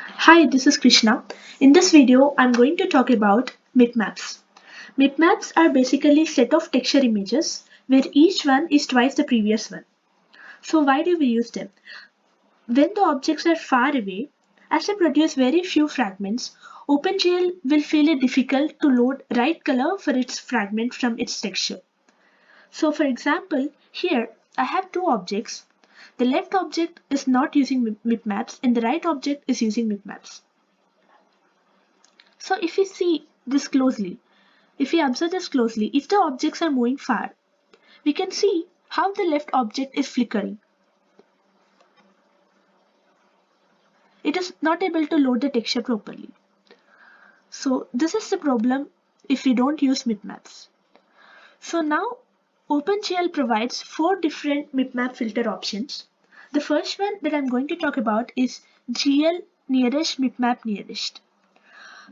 Hi, this is Krishna. In this video, I'm going to talk about MipMaps. MipMaps are basically set of texture images where each one is twice the previous one. So why do we use them? When the objects are far away, as they produce very few fragments, OpenGL will feel it difficult to load right color for its fragment from its texture. So for example, here I have two objects. The left object is not using MipMaps and the right object is using MipMaps. So if we see this closely, if we observe this closely, if the objects are moving far, we can see how the left object is flickering. It is not able to load the texture properly. So this is the problem if we don't use MipMaps. So now OpenGL provides 4 different MipMap filter options. The first one that I'm going to talk about is GL nearest MipMap nearest.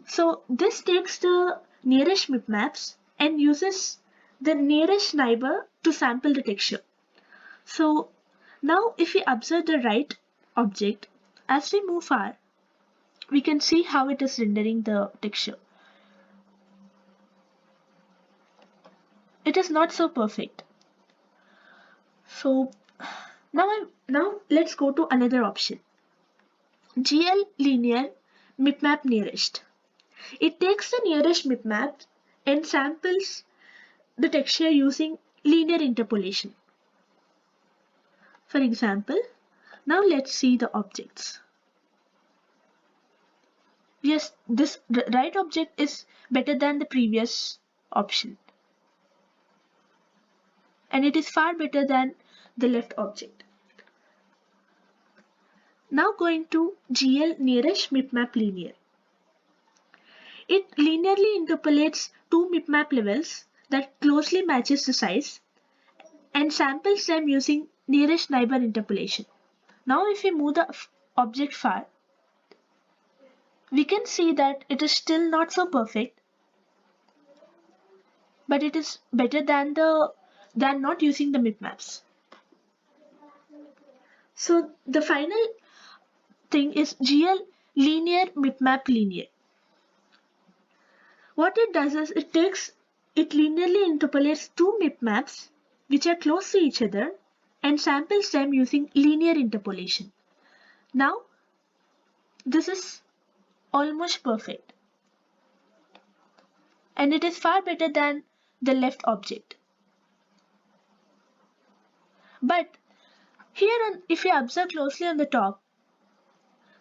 So this takes the nearest MipMaps and uses the nearest neighbor to sample the texture. So now if we observe the right object, as we move far, we can see how it is rendering the texture. It is not so perfect. So now let's go to another option. GL linear MipMap nearest. It takes the nearest MipMap and samples the texture using linear interpolation. For example, now let's see the objects. Yes, this right object is better than the previous option. And it is far better than the left object. Now going to GL nearest MipMap linear. It linearly interpolates two MipMap levels that closely matches the size and samples them using nearest neighbor interpolation. Now if we move the object far, we can see that it is still not so perfect, but it is better than not using the MipMaps. So the final thing is GL linear MipMap linear. What it does is it linearly interpolates two MipMaps which are close to each other and samples them using linear interpolation. Now this is almost perfect and it is far better than the left object. But here if you observe closely on the top,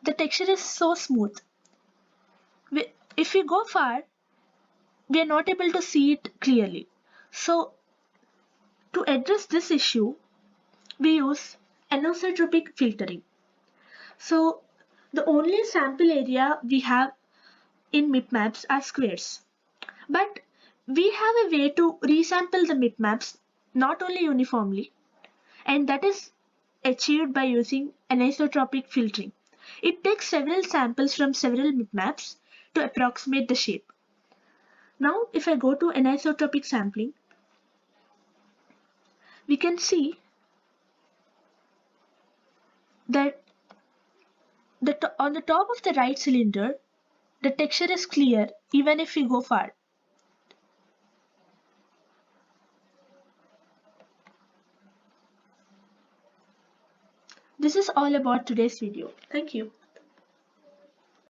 the texture is so smooth. If we go far, we are not able to see it clearly. So to address this issue, we use anisotropic filtering. So the only sample area we have in MipMaps are squares. But we have a way to resample the MipMaps not only uniformly, and that is achieved by using anisotropic filtering. It takes several samples from several MipMaps to approximate the shape. Now if I go to anisotropic sampling, we can see that on the top of the right cylinder, the texture is clear even if we go far. This is all about today's video. Thank you.